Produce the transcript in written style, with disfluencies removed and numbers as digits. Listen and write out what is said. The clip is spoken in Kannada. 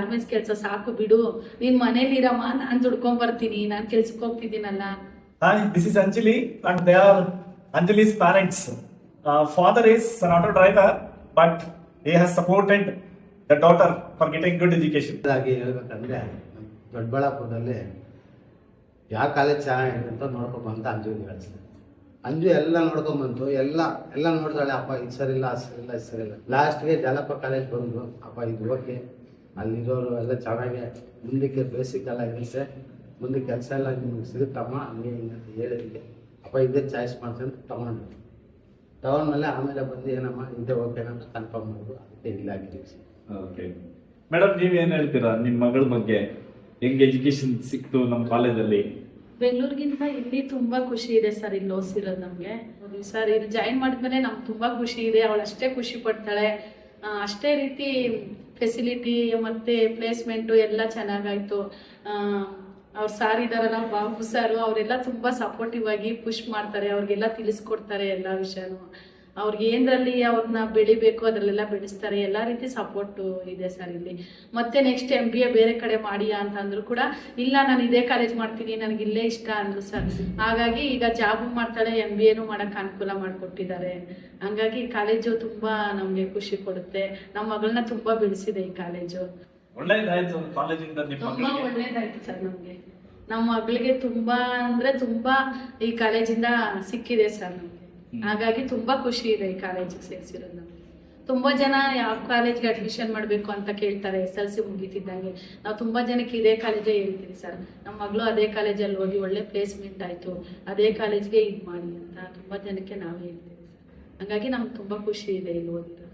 ಗಾರ್ಮೆಂಟ್ಸ್ ಕೆಲಸ ಸಾಕು ಬಿಡು, ನೀನ್ ಮನೇಲಿರಮ್ಮ, ನಾನ್ ದುಡ್ಕೊಂಡ್ ಬರ್ತೀನಿ, ನಾನ್ ಕೆಲ್ಸಕ್ಕೆ ಹೋಗ್ತಿದ್ದೀನಲ್ಲ. Hi, this is Anjali and they are Anjali's parents. Father is an auto driver, but he has supported the daughter for getting good education. ಹಾಗೆ ಹೇಳ್ಬೇಕಂದ್ರೆ ದೊಡ್ಡಬಳ್ಳಾಪುರದಲ್ಲಿ ಯಾವ ಕಾಲೇಜ್ ಚೆನ್ನಾಗಿದೆ ಅಂತ ನೋಡ್ಕೊಂಬಂತ ಅಂಜುಗೆ ಕಳಿಸಿದೆ. ಅಂಜು ಎಲ್ಲ ನೋಡ್ಕೊಂಬಂತು, ಎಲ್ಲ ನೋಡ್ದಾಳೆ. ಅಪ್ಪ ಇದು ಸರಿಲ್ಲ, ಅದು ಸರಿಲ್ಲ, ಇದು ಸರಿಲ್ಲ. ಲಾಸ್ಟ್ಗೆ ಜಾಲಪ್ಪ ಕಾಲೇಜ್ ಬಂದ್ರು. ಅಪ್ಪ ಇದು ಓಕೆ, ಅಲ್ಲಿರೋರು ಎಲ್ಲ ಚೆನ್ನಾಗಿ ಮುಂದಕ್ಕೆ ಬೇಸಿಕ್ ಎಲ್ಲ ಇರುತ್ತೆ, ಮುಂದೆ ಕೆಲಸ ಎಲ್ಲ ನಿಮ್ಗೆ ಸಿಗುತ್ತಮ್ಮ ಹಂಗೆ ಹಿಂಗೆ ಅಂತ ಹೇಳಿದ್ವಿ. ಅಪ್ಪ ಇದೇ ಚಾಯ್ಸ್ ಮಾಡ್ತೀನಿ ಅಂತ ತಗೊಂಡ್ಮೇಲೆ ಆಮೇಲೆ ಬಂದು ಏನಮ್ಮ ಇದೇ ಓಕೆನಾ ಅಂತ ಕನ್ಫರ್ಮ್ ಮಾಡೋದು. ಅದಕ್ಕೆ ಇಲ್ಲ ಆಗಿದ್ದೀವಿ. ಓಕೆ ಮೇಡಮ್, ನೀವೇನ್ ಹೇಳ್ತೀರಾ ನಿಮ್ಮ ಮಗಳ ಬಗ್ಗೆ? ಹೆಂಗ್ ಎಜುಕೇಶನ್ ಸಿಕ್ತು ನಮ್ಮ ಕಾಲೇಜಲ್ಲಿ? ಬೆಂಗಳೂರಿಗಿಂತ ಇಲ್ಲಿ ತುಂಬಾ ಖುಷಿ ಇದೆ ಸರ್, ಇಲ್ಲಿ ಓದಿಸಿರೋದು ನಮ್ಗೆ. ಸರ್ ಇಲ್ಲಿ ಜಾಯಿನ್ ಮಾಡಿದ್ಮೇಲೆ ನಮ್ಗೆ ತುಂಬಾ ಖುಷಿ ಇದೆ. ಅವಳು ಅಷ್ಟೇ ಖುಷಿ ಪಡ್ತಾಳೆ, ಅಷ್ಟೇ ರೀತಿ ಫೆಸಿಲಿಟಿ ಮತ್ತೆ ಪ್ಲೇಸ್ಮೆಂಟು ಎಲ್ಲ ಚೆನ್ನಾಗಾಯ್ತು. ಅವ್ರ ಸಾರ್ ಇದಾರಲ್ಲ ಬಾಬು ಸಾರು, ಅವರೆಲ್ಲ ತುಂಬಾ ಸಪೋರ್ಟಿವ್ ಆಗಿ ಪುಷ್ ಮಾಡ್ತಾರೆ, ಅವ್ರಿಗೆಲ್ಲ ತಿಳಿಸ್ಕೊಡ್ತಾರೆ ಎಲ್ಲ ವಿಷಯನೂ. ಅವ್ರಿಗೆ ಏನರಲ್ಲಿ ಅವ್ರನ್ನ ಬೆಳಿಬೇಕು ಅದರಲ್ಲೆಲ್ಲ ಬೆಳೆಸ್ತಾರೆ, ಎಲ್ಲ ರೀತಿ ಸಪೋರ್ಟು ಇದೆ ಸರ್ ಇಲ್ಲಿ. ಮತ್ತೆ ನೆಕ್ಸ್ಟ್ MBA ಬೇರೆ ಕಡೆ ಮಾಡಿಯಾ ಅಂತಂದ್ರು ಕೂಡ ಇಲ್ಲ, ನಾನು ಇದೇ ಕಾಲೇಜ್ ಮಾಡ್ತೀನಿ, ನನಗೆ ಇಲ್ಲೇ ಇಷ್ಟ ಅಂದ್ರು ಸರ್. ಹಾಗಾಗಿ ಈಗ ಜಾಬು ಮಾಡ್ತಾಳೆ, MBAನೂ ಮಾಡಕ್ಕೆ ಅನುಕೂಲ ಮಾಡಿಕೊಟ್ಟಿದ್ದಾರೆ. ಹಂಗಾಗಿ ಈ ಕಾಲೇಜು ತುಂಬಾ ನಮಗೆ ಖುಷಿ ಕೊಡುತ್ತೆ. ನಮ್ಮ ಮಗಳನ್ನ ತುಂಬಾ ಬೆಳೆಸಿದೆ ಈ ಕಾಲೇಜು. ಒಳ್ಳೇದಾಯ್ತು ಕಾಲೇಜಿಂದ ನಿಮ್ಮ ತುಂಬಾ ಮಗಳಿಗೆ? ಒಳ್ಳೇದಾಯ್ತು ಸರ್ ನಮ್ಗೆ. ನಮ್ಮ ಮಗಳಿಗೆ ತುಂಬಾ ಅಂದ್ರೆ ತುಂಬಾ ಈ ಕಾಲೇಜಿಂದ ಸಿಕ್ಕಿದೆ ಸರ್ ನಮ್ಗೆ. ಹಾಗಾಗಿ ತುಂಬಾ ಖುಷಿ ಇದೆ ಈ ಕಾಲೇಜಿಗೆ ಸೇರಿಸಿರೋದು ನಮ್ಗೆ. ತುಂಬಾ ಜನ ಯಾವ ಕಾಲೇಜ್ಗೆ ಅಡ್ಮಿಷನ್ ಮಾಡ್ಬೇಕು ಅಂತ ಕೇಳ್ತಾರೆ SLC ಮುಗಿತಿದ್ದಂಗೆ. ನಾವು ತುಂಬಾ ಜನಕ್ಕೆ ಇದೇ ಕಾಲೇಜೇ ಹೇಳ್ತೀವಿ ಸರ್, ನಮ್ಮ ಮಗಳು ಅದೇ ಕಾಲೇಜಲ್ಲಿ ಓದಿ ಒಳ್ಳೆ ಪ್ಲೇಸ್ಮೆಂಟ್ ಆಯ್ತು, ಅದೇ ಕಾಲೇಜ್ಗೆ ಇದು ಮಾಡಿ ಅಂತ ತುಂಬಾ ಜನಕ್ಕೆ ನಾವೇ ಹೇಳ್ತೀವಿ ಸರ್. ಹಾಗಾಗಿ ನಮ್ಗೆ ತುಂಬಾ ಖುಷಿ ಇದೆ ಇಲ್ಲಿ ಓದಿರೋದು.